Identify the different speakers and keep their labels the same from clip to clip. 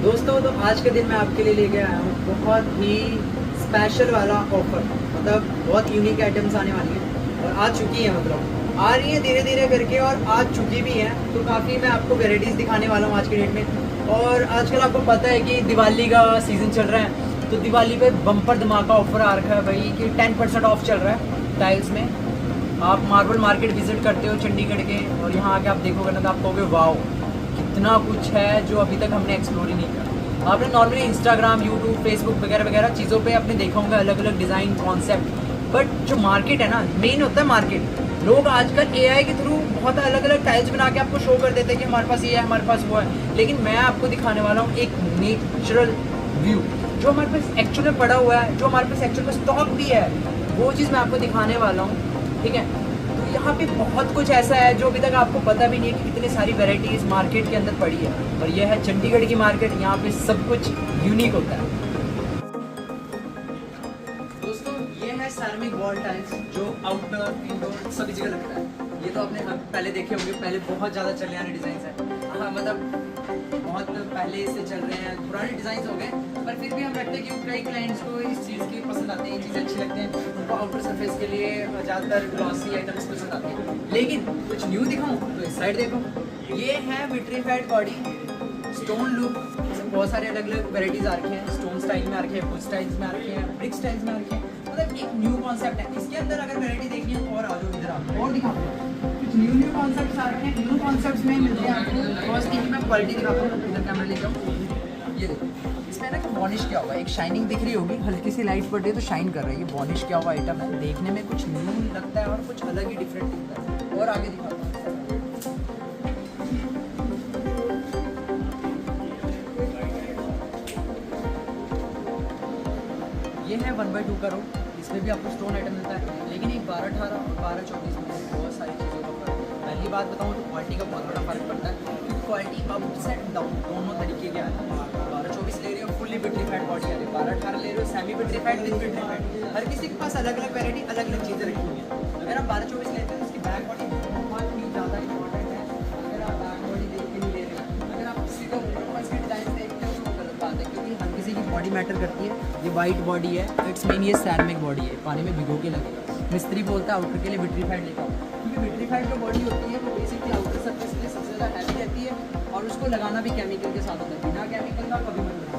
Speaker 1: दोस्तों तो आज के दिन मैं आपके लिए लेके आया हूँ बहुत ही स्पेशल वाला ऑफर। मतलब बहुत यूनिक आइटम्स आने वाली हैं और आ चुकी हैं, मतलब आ रही है धीरे धीरे करके और आ चुकी भी हैं। तो काफ़ी मैं आपको वेराइटीज़ दिखाने वाला हूँ आज के डेट में। और आजकल आपको पता है कि दिवाली का सीज़न चल रहा है, तो दिवाली पे बम्पर धमाका ऑफर आ रखा है भाई कि 10% ऑफ चल रहा है टाइल्स में। आप मार्बल मार्केट विजिट करते हो चंडीगढ़ के और यहाँ आके आप देखोगे ना तो आप कहोगे वाओ कितना कुछ है जो अभी तक हमने एक्सप्लोर ही नहीं किया। आपने नॉर्मली इंस्टाग्राम, यूट्यूब, फेसबुक वगैरह वगैरह चीज़ों पे आपने देखा होगा अलग अलग डिज़ाइन कॉन्सेप्ट, बट जो मार्केट है ना, मेन होता है मार्केट। लोग आजकल एआई के थ्रू बहुत अलग अलग टाइल्स बना के आपको शो कर देते हैं कि हमारे पास ये है, हमारे पास वो है। लेकिन मैं आपको दिखाने वाला हूँ एक नेचुरल व्यू जो हमारे पास एक्चुअल में पड़ा हुआ है, जो हमारे पास एक्चुअल में स्टॉक भी है, वो चीज़ मैं आपको दिखाने वाला हूँ। ठीक है, तो यहाँ पे बहुत कुछ ऐसा है जो अभी तक आपको पता भी नहीं है कि कितनी सारी वैरायटीज मार्केट के अंदर पड़ी है। और यह है चंडीगढ़ की मार्केट, यहाँ पे सब कुछ यूनिक होता है। दोस्तों ये है सैरामिक वॉल टाइल्स जो आउटडोर इंडोर सभी जगह लगता है। ये तो आपने पहले देखे होंगे, पहले बहुत ज़्यादा चलने वाले डिज़ाइन है। हाँ, मतलब बहुत पहले से चल रहे हैं, पुराने डिज़ाइन हो गए, पर फिर भी हम रखते हैं कि कई क्लाइंट्स को इस चीज़ की पसंद आती है, ये चीज़ें अच्छी लगती हैं उनको। आउटर सरफेस के लिए ज़्यादातर ग्लॉसी आइटम्स पसंद आती हैं। लेकिन कुछ न्यू दिखाऊं तो इस साइड देखो, ये है विट्रीफाइड बॉडी स्टोन लुक। इसमें बहुत सारे अलग अलग वेराइटीज़ आ रखे हैं, स्टोन स्टाइल में आ रखे हैं, वुड स्टाइल्स में आ रखे हैं, ब्रिक स्टाइल्स में आ रखे हैं। मतलब एक न्यू कॉन्सेप्ट है। इसके अंदर अगर वैरायटी देखनी है और आ जाओ इधर आप और दिखाता हूँ। कुछ न्यू कॉन्सेप्ट्स आ रखे हैं, न्यू कॉन्सेप्ट्स में मिलते हैं आपको। फर्स्ट थिंग मैं क्वालिटी दिखाता हूँ, इधर कैमरा ले जाऊँ। ये देखो, इसमें ना वॉर्निश किया हुआ है, एक शाइनिंग दिख रही होगी, हल्की सी लाइट पड़ रही है तो शाइन कर रहा है। ये वॉर्निश किया हुआ आइटम है, देखने में कुछ न्यू लगता है और कुछ अलग ही डिफरेंट दिखता है। और आगे दिखाता हूँ। ये है 1/2 का रो, इसमें भी आपको स्टोन आइटम मिलता है, लेकिन एक 12-18 और 12-24 में बहुत सारी चीज़ों का फर्क है। पहली बात बताऊँ तो क्वालिटी का बहुत बड़ा फर्क पड़ता है, क्योंकि क्वालिटी अप सेट डाउन दोनों तरीके के आते हैं। 12-24 ले रहे हो फुल्ली विट्रीफाइड बॉडी आ रही है, 12-18 ले रहे हो सेमी विट्रीफाइड विद विट्रीफाइड। हर किसी के पास अलग अलग वैरायटी, अलग अलग चीज़ें रखी हुई हैं। अगर आप 12-24 लेते हैं तो उसकी बैक बॉडी बहुत ही ज़्यादा इंपॉर्टेंट है। अगर आप बैक बॉडी देख के नहीं ले रहे हैं, अगर आप सीधा ऊपर इसके डिज़ाइन देखते हो तो गलत बात है, क्योंकि हर किसी की बॉडी मैटर करती है। ये वाइट बॉडी है, इट्स मीन ये सैरामिक बॉडी है, पानी में भिगो के लगेगा। मिस्त्री बोलता है आउटर के लिए विट्रीफाइड लेकर आओ, क्योंकि विट्रीफाइड जो बॉडी होती है वो बेसिकली आउटर सरफेस के लिए सबसे ज़्यादा हैवी रहती है और उसको लगाना भी केमिकल के साथ होता है। बिना केमिकल का कभी मत लगाना।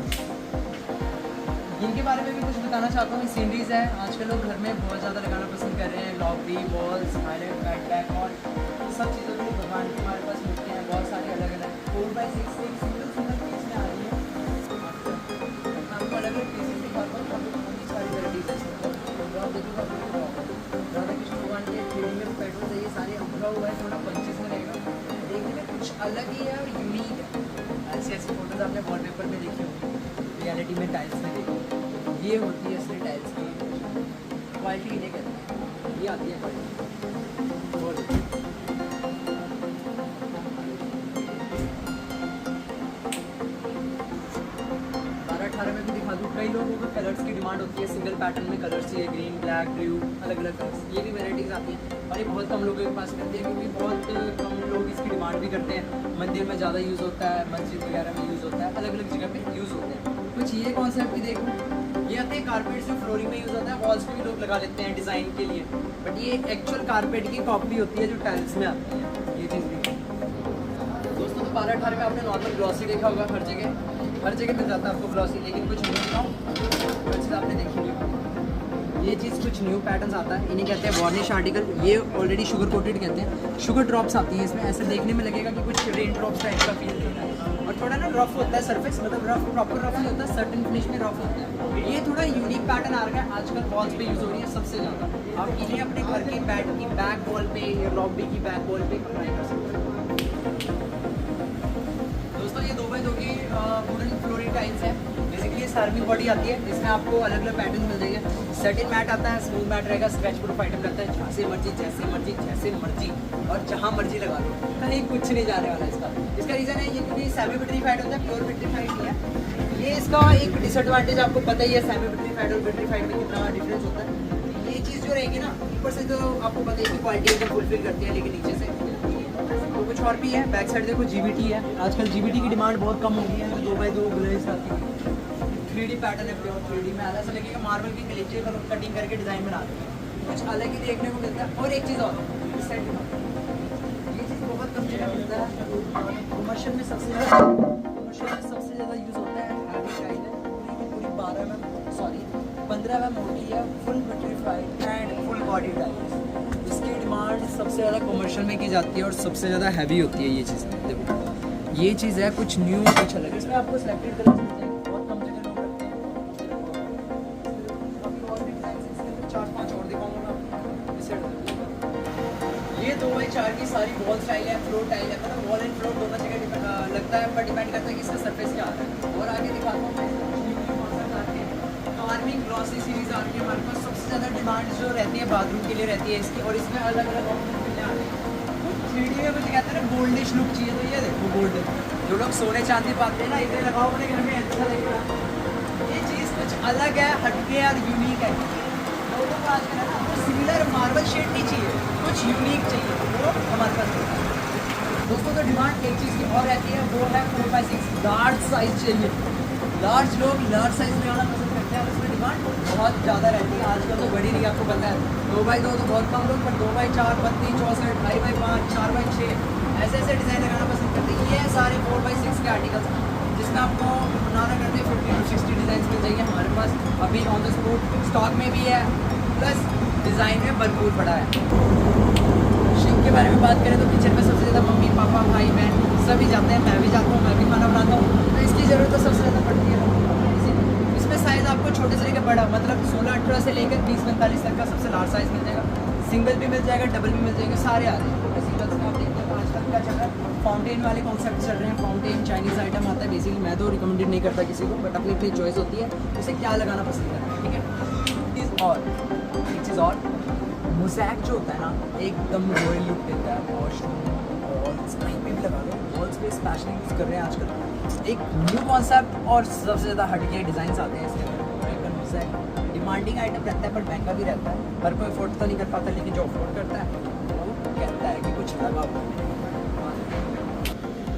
Speaker 1: इनके बारे में भी कुछ बताना चाहता हूँ। सीनरीज है, आजकल लोग घर में बहुत ज़्यादा लगाना पसंद कर रहे हैं, लॉबी, वॉल्स, हाईलाइट, बैक और सब चीज़ों के लिए भगवान के हमारे पास मिलते हैं बहुत सारे अलग अलग 4x6 से सिंगल सिंगल पीस में आ रही है। आपको अलग अलग पीसेस दिखाता हूँ, बहुत सारी वेराइटीज है। आप देखोगे राधा कृष्ण भगवान के थ्री में पैटर्न है, ये सारे उभरा हुआ है, थोड़ा पंचेस में रहेगा, देखने में कुछ अलग ही है और यूनिक है। ऐसी ऐसी फोटोज आपने वॉलपेपर में देखी होगी, रियलिटी में टाइल्स में देखी। ये होती है असली टाइल्स की क्वालिटी, इन्हें कहते हैं, ये आती है क्वालिटी। 12-18 में भी दिखा दूँ। कई लोगों को कलर्स की डिमांड होती है, सिंगल पैटर्न में कलर्स चाहिए, ग्रीन, ब्लैक, ब्लू, अलग अलग कलर्स, ये भी वेराइटीज़ आती हैं और ये बहुत कम लोगों के पास मिलती है, क्योंकि बहुत कम लोग इसकी डिमांड भी करते हैं। मंदिर में ज़्यादा यूज़ होता है, मस्जिद वगैरह में यूज़ होता है, अलग अलग जगह पे यूज़ होते हैं। कुछ ये कॉन्सेप्ट भी देखो, ये आते हैं कारपेट जो फ्लोरिंग में यूज़ होता है, वॉल्स पे भी लोग लगा लेते हैं डिज़ाइन के लिए, बट ये एक्चुअल कारपेट की कॉपी होती है जो टाइल्स में आती है। ये चीज़ भी दोस्तों, तो 12-18 में आपने नॉर्मल ग्लॉसी देखा होगा, हर जगह मिल जाता है आपको ग्लॉसी। लेकिन कुछ न्यू दिखाऊँ, कुछ चीज़ आपने देखी होगी, ये चीज़ कुछ न्यू पैटर्न्स आता है, इन्हें कहते हैं वार्निश आर्टिकल। ये ऑलरेडी शुगर कोटेड कहते हैं, शुगर ड्रॉप्स आती हैं इसमें, ऐसे देखने में लगेगा कि कुछ रेन ड्रॉप्स टाइप का फील होता है और थोड़ा ना रफ होता है सरफेस, मतलब रफ प्रॉपर रफ नहीं होता, सर्टेन फिनिश में रफ होता है। ये थोड़ा यूनिक पैटर्न आ रहा है, आजकल वॉल्स पे यूज़ हो रही है सबसे ज़्यादा। आप इन्हें अपने घर की बेड की बैक वॉल पे या लॉबी की बैक वॉल पे अप्लाई कर सकते हैं। दोस्तों ये 2x2 की वुडन फ्लोरिंग टाइल्स है, बेसिकली ये सैरामिक बॉडी आती है, इसमें आपको अलग अलग पैटर्न मिल जाएंगे। सेटिन मैट आता है, स्मूथ मैट रहेगा, स्क्रैच प्रूफ आइटम रहता है, जहाँ से मर्जी जैसे मर्जी जैसे मर्जी और जहाँ मर्जी लगा लो, कहीं कुछ नहीं जाने वाला इसका। इसका रीज़न है ये क्योंकि सेमी विट्रीफाइड होता है, प्योर विट्रीफाइड नहीं है। ये इसका एक डिसएडवांटेज आपको पता ही है, सेमी विट्रीफाइड और विट्रीफाइड में कितना डिफरेंस होता है। ये चीज़ जो रहेगी ना, ऊपर से तो आपको पता है कि क्वालिटी एकदम फुलफिल करती है, लेकिन नीचे से कुछ और भी है। बैक साइड देखो GBT है, आजकल GBT की डिमांड बहुत कम हो गई है। 2x2 ग्लेज आती है, 3D पैटर्न है, प्योर 3D में ऐसा लगेगा मार्बल की गलीचे का कटिंग करके डिज़ाइन बना देते हैं, कुछ अलग ही देखने को मिलता है। और एक चीज़ और, इस साइड ये चीज़ बहुत कम जगह मिलता है, कमर्शियल में सबसे ज़्यादा यूज़ होता है। हैवी टाइल है, पूरी 15 mm मोटी है, full vitrified and full body tile. इसकी डिमांड सबसे ज़्यादा कमर्शियल में की जाती है और सबसे ज़्यादा हैवी होती है ये चीज़। देखो ये चीज़ है कुछ न्यू, कुछ अलग। इसमें आपको सिलेक्टेड कलर्स मिलते हैं, बहुत कम जगह लोग रखते हैं। और भी डिज़ाइन इसके अंदर 4-5 और दिखाऊंगा मैं आपको। इस साइड ये 2x4 की सारी वॉल स्टाइल है, फ्लोर टाइल है, मतलब वॉल एंड फ्लोर दोनों जगह लगता है, पर डिपेंड करता है कि इसका सरफेस क्या आ रहा है। और आगे दिखाता हूँ मैं कार्विंग ग्लॉसी सीरीज आ रही है हमारे पास। सबसे ज़्यादा डिमांड जो रहती है बाथरूम के लिए रहती है इसकी, और इसमें अलग अलग ऑप्शन मिलने आ रहे हैं। 3D में कुछ कहते हैं ना गोल्डिश लुक चाहिए, तो ये देखो गोल्डन, जो लोग सोने चांदी पाते हैं ना, इधर लगाओ अपने घर में, अच्छा लगेगा। ये चीज़ कुछ अलग है, हटके और यूनिक है। लोगों को आजकल है ना वो सिमिलर मार्बल शेड नहीं चाहिए, कुछ यूनिक चाहिए, वो हमारे पास होता है। दोस्तों तो डिमांड एक चीज़ की और रहती है, वो है 4x6 लार्ज साइज़ चाहिए। लार्ज लोग लार्ज साइज़ में आना पसंद करते हैं, उसमें डिमांड बहुत ज़्यादा रहती है। आजकल तो बड़ी नहीं, आपको पता है 2x2 तो बहुत कम लोग, पर 2x4, 32, 64, 5x5, 4x6 ऐसे डिज़ाइन लगाना पसंद करते हैं। ये सारे 4x6 के आर्टिकल्स हैं, जिसमें आपको बनाना करते 50 to 60 डिज़ाइन मिल जाएंगे हमारे पास। अभी ऑन द स्पॉट स्टॉक में भी है, प्लस डिज़ाइन में भरपूर पड़ा है। शेफ के बारे में बात करें तो किचन में सबसे ज़्यादा मम्मी पापा भाई बहन सभी जाते हैं, मैं भी जाता हूँ, मैं भी खाना बनाता हूँ, तो इसकी ज़रूरत तो सबसे ज़्यादा पड़ती है। इसमें साइज़ आपको छोटे से लेकर बड़ा, मतलब 16-18 से लेकर 20-45 तक का सबसे लार्ज साइज़ मिल जाएगा। सिंगल भी मिल जाएगा, डबल भी मिल जाएगा, सारे आ रहे हैं। सिंगल्स में आप देखते हैं आजकल क्या चल रहा है, फाउंटेन वाले कॉन्सेप्ट चल रहे हैं। फाउंटेन चाइनीज़ आइटम आता है, बेसिकली मैं तो रिकमेंडेड नहीं करता किसी को, बट अपनी अपनी चॉइस होती है उसे क्या लगाना पसंद करना है, ठीक है। एक चीज़ और, मोज़ैक जो होता है ना एकदम रॉयल लुक देता है। वॉशरूम वॉल्स कहीं पे भी लगा लो, वॉल्स पे स्पेशली यूज़ कर रहे हैं आजकल। एक न्यू कॉन्सेप्ट और सबसे ज़्यादा हटके डिज़ाइन आते हैं इसके अंदर। मोज़ैक डिमांडिंग आइटम रहता है, पर महंगा भी रहता है, हर कोई अफोर्ड तो नहीं कर पाता, लेकिन जो अफोर्ड करता है वो कहता है कि कुछ लगा हुआ है।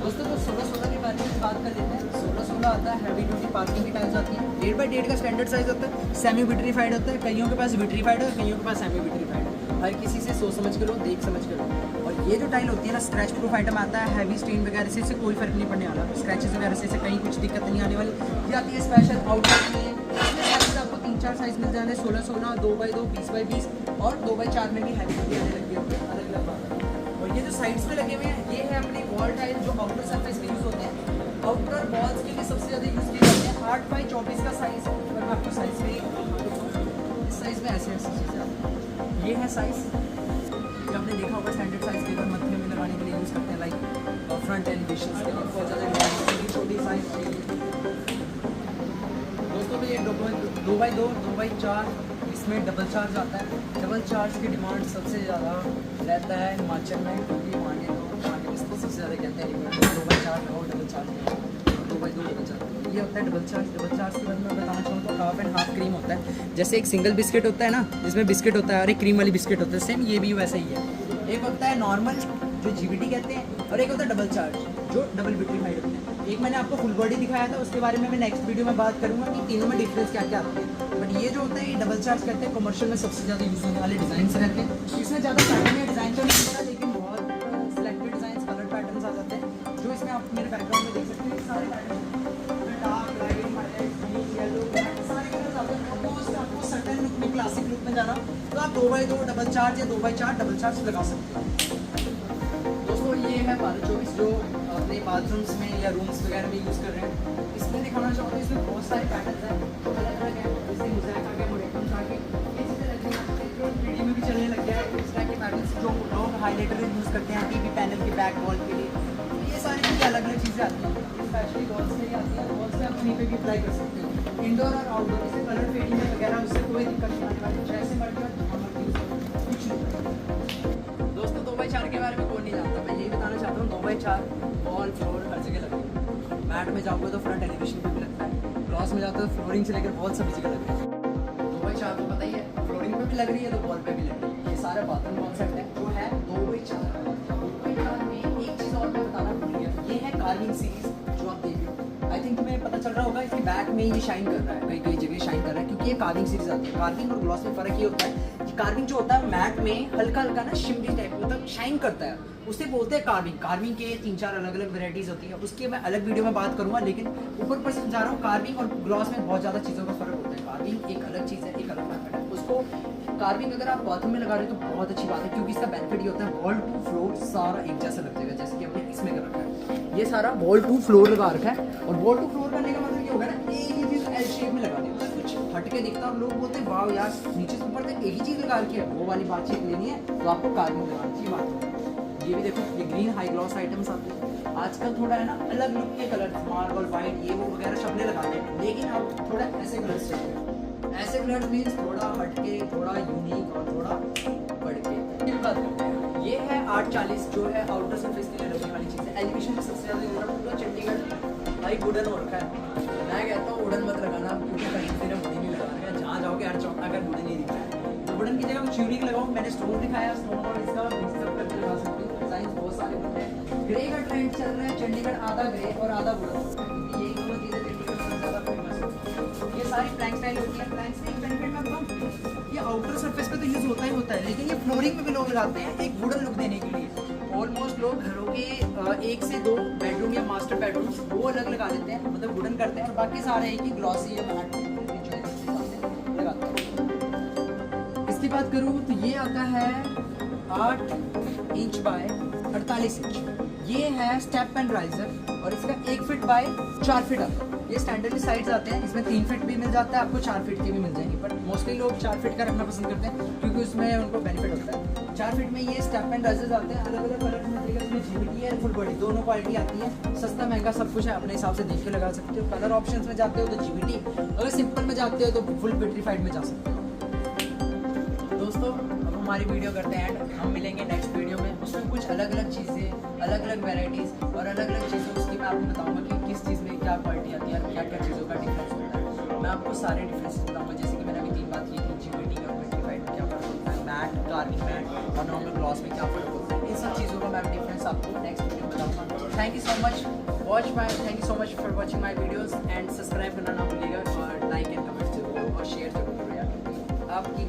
Speaker 1: दोस्तों तो 16-16 के बारे में बात कर लेते हैं। 16-16 आता है, हैवी ड्यूटी पार्किंग की टाइल्स आती है, 8x8 का स्टैंडर्ड साइज़ होता है, सेमी विट्रीफाइड होता है। कईयों के पास विट्रीफाइड है, कईयों के पास सेमी विट्रीफाइड है। हर किसी से सोच समझ कर लो, देख समझ कर लो। और ये जो टाइल होती है ना, स्क्रैच प्रूफ आइटम आता है, हैवी स्टेन वगैरह से इससे कोई फर्क नहीं पड़ने वाला, स्क्रैचेस वगैरह से कहीं कुछ दिक्कत नहीं आने वाली। ये आती है स्पेशल आउटलेट के लिए। इसमें साइज आपको 3-4 साइज़ मिल जाने, 16-16, 2x2, 20x20 और 2x4 में भी हैवी ड्यूटी आने लगी है, अलग अलग बात है। और ये जो साइड्स में लगे हुए हैं, ये है अपनी वॉल टाइल जो आउटर सरफेस में यूज़ होते हैं। आउटर वॉल्स के लिए सबसे ज़्यादा यूज़ किए जाते हैं। 8x24 का साइज़ है, अगर मैं आपको साइज़ में इस साइज़ में ऐसे चीज़ें आती हैं। ये है साइज़, जो आपने देखा होगा स्टैंडर्ड साइज़ के बाद मत्थे में लगाने के लिए यूज़ करते हैं, लाइक फ्रंट एलिवेशन के लिए बहुत ज़्यादा छोटी साइज़ चाहिए। दोस्तों ये 2x2, 2x4, इसमें डबल चार्ज आता है। डबल चार्ज की डिमांड सबसे ज़्यादा रहता है हिमाचल में, क्योंकि मांगे इसको सबसे ज़्यादा कहते हैं 2x4 और double charge, 2x2 double charge. ये होता है डबल चार्ज। डबल चार्ज के बारे में बताना चाहूँ तो हाफ एंड हाफ क्रीम होता है। जैसे एक सिंगल बिस्किट होता है ना, जिसमें बिस्किट होता है और एक क्रीम वाली बिस्किट होता है, सेम ये भी वैसा ही है। एक होता है नॉर्मल जो GBT कहते हैं, और एक होता है डबल चार्ज जो डबल विट्रीफाइड होते हैं। एक मैंने आपको फुल बॉडी दिखाया था, उसके बारे में मैं नेक्स्ट वीडियो में बात करूँगा कि तीनों में डिफरेंस क्या क्या आते हैं। बट ये जो होता है ये डबल चार्ज कहते हैं, कमर्शियल में सबसे ज़्यादा यूज़ होने वाले डिज़ाइन रहते हैं। इसमें ज़्यादा पैटर्न या डिज़ाइन तो नहीं होता, लेकिन बहुत सिलेक्टेड डिज़ाइन कलर पैटर्न आ जाते हैं, जो इसमें आप मेरे बैकग्राउंड में देख सकते हैं। सारे pattern dark, light, highlight, yellow, सारे कलर आते हैं। आपको सर्टेन लुक में, क्लासिक लुक में जाना तो आप 2x2 डबल चार्ज या 2x4 डबल चार्ज लगा सकते हैं। दोस्तों ये है 1224 जो अपने बाथरूम्स में या रूम्स वगैरह में यूज़ कर रहे हैं। इसमें दिखाना चाहूँ तो इसमें बहुत सारे पैटर्न हैं, अलग अलग हैं। जैसे मोज़ैक आ गया, मोरेटम्स आ गए, ये चीज़ें लग गई हैं। 3D में भी चलने लग गया है इस तरह के पैटर्न्स, जो लोग हाईलाइटर यूज़ करते हैं TV पैनल के बैक वॉल के लिए। ये सारी चीज़ें अलग अलग चीज़ें आती हैं, स्पेशली वॉल्स से ही आती हैं। वॉल्स से आप कहीं पर भी अप्लाई कर सकते हो, इंडोर और आउटडोर। इससे कलर फेडिंग वगैरह उससे कोई दिक्कत नहीं आने वाली, जैसे मर्जी कुछ नहीं। दोस्तों 2x4 के बारे में कौन नहीं जानता, मैं यही बताना चाहता हूँ। 2x4 वॉल फ्लोर हर जगह लगती है। मैट में जाओगे तो फ्रंट एलिवेशन पे भी लगता है, ग्लॉस में जाते हो तो फ्लोरिंग से लेकर वॉल सभी जगह लगता है। 2x4 तो पता ही है, फ्लोरिंग पे भी लग रही है तो वॉल पे भी लग रही है। ये सारा बाथरूम कॉन्सेप्ट है जो है 2x4 में। एक चीज़ और मैं बताना भूल गया, ये है कार्विंग सीरीज जो आप देख रहे हो। आई थिंक तुम्हें पता चल रहा होगा इसके बैक में ये शाइन कर रहा है, कई कई जगह शाइन कर रहा है, क्योंकि ये कार्विंग सीरीज आती है। कार्विंग और ग्लॉस में फ़र्क ये होता है कि कार्विंग जो होता है मैट में हल्का हल्का ना शिमरी टाइप मतलब शाइन करता है, उसे बोलते हैं कार्विंग। कार्विंग के 3-4 अलग अलग वेराइटीज़ होती है, उसकी मैं अलग वीडियो में बात करूँगा, लेकिन ऊपर पर समझा रहा हूँ कार्विंग और ग्लॉस में बहुत ज़्यादा चीज़ों का फ़र्क होता है। कार्विंग एक अलग चीज़ है, एक अलग मेथड है। उसको कार्विंग अगर आप बाथरूम में लगा रहे हो तो बहुत अच्छी बात है, क्योंकि इसका बेनिफिट ये होता है वॉल टू फ्लोर सारा एक जैसा लग जाएगा, जैसे कि हमने इसमें कर रखा है। ये सारा वॉल टू फ्लोर लगा रखा है, और वॉल टू फ्लोर करने का मतलब ये होगा ना एक ही चीज़ एल शेप में लगा दी, कुछ हटके दिखता है और लोग बोलते हैं वाह यार नीचे से ऊपर तक एक ही चीज़ लगा रखी है, वो वाली बातचीत लेनी है तो आपको कार्विंग लगानी चाहिए बात। ये भी देखो, ये ग्रीन हाई ग्लॉस आइटम्स आते हैं आजकल, थोड़ा है ना अलग लुक के कलर, मार्बल वाइट ये वो वगैरह सबने लगाते हैं, लेकिन अब थोड़ा ऐसे कलर्स चाहिए। ऐसे कलर्स मीन्स थोड़ा हटके, थोड़ा यूनिक और थोड़ा बढ़के। फिर बात करते हैं, ये है 840 जो है आउटर सरफेस के लिए रखने वाली चीज़ है। एलिवेशन में सबसे ज़्यादा ज़रूरत पूरा चंडीगढ़ भाई वुडन हो रखा है। मैं कहता हूँ वुडन मत लगाना, क्योंकि कहीं से ना वुडन नहीं लगा रहे हैं, जहाँ जाओगे हर चौक अगर वुडन नहीं दिख रहा है तो वुडन की जगह कुछ यूनिक लगाओ। मैंने स्टोन दिखाया, स्टोन और इसका मिक्स अप करके लगा सकते हो। डिजाइन बहुत सारे बनते हैं। ग्रे का ट्रेंड चल रहा है, चंडीगढ़ आधा ग्रे और आधा वुडन, क्योंकि यही दोनों चीज़ें चंडीगढ़ सबसे ज़्यादा फेमस है। ये सारी प्लैंक स्टाइल होती है। प्लैंक स्टाइल बेनिफिट में बताऊँ, ये आउटर सरफेस पे तो यूज़ होता ही होता है, लेकिन ये फ्लोरिंग पे भी लोग लगाते हैं एक वुडन लुक देने के लिए। ऑलमोस्ट लोग घरों के 1 से 2 बेडरूम या मास्टर बेडरूम वो अलग लगा लेते हैं, मतलब वुडन करते हैं, और बाकी सारे एक ही ग्लॉसी या मैट लगाते हैं। इसकी बात करूँ तो ये आता है 8 इंच बाय 48 इंच। ये है स्टेप एंड राइजर, और इसका 1 फीट बाय 4 फीट आता है। ये स्टैंडर्ड साइज आते हैं, इसमें 3 फीट भी मिल जाता है आपको, 4 फीट के भी मिल जाएंगे, बट मोस्टली लोग 4 फीट का रखना पसंद करते हैं, क्योंकि उसमें उनको बेनिफिट होता है। 4 फीट में ये स्टेप एंड राइजर्स आते हैं, अलग अलग कलर में देखिए, इसमें जीबीटी है, फुल बॉडी, दोनों क्वालिटी आती है। सस्ता महंगा सब कुछ है, अपने हिसाब से देख के लगा सकते हो। कलर ऑप्शंस में जाते हो तो जीबीटी, अगर सिंपल में जाते हो तो फुल विट्रीफाइड में जा सकते हो। दोस्तों अब हमारी वीडियो करते हैं एंड, हम मिलेंगे नेक्स्ट वीडियो में, उसमें कुछ अलग अलग चीज़ें, अलग अलग वेराइटीज़ और अलग अलग चीज़ें उसकी मैं आपको बताऊंगा कि किस चीज़ में क्या क्वालिटी आती है और क्या क्या चीज़ों का डिफरेंस होता है। मैं आपको सारे डिफरेंसेस बताऊंगा, जैसे कि मैंने अभी 3 बात की थी, जीबीटी और विट्रीफाइड में क्या फ़र्क होता है, मैट कार्विंग मैट और नॉर्मल ग्लॉस में क्या फ़र्क होता है। इन सब चीज़ों का मैं डिफरेंस आपको नेक्स्ट वीडियो में बताऊँगा। Thank you so much thank you so much for watching my videos and subscribe करना ना भूलिएगा, और लाइक एंड कमेंट जरूर और शेयर जरूर करो यार, आपकी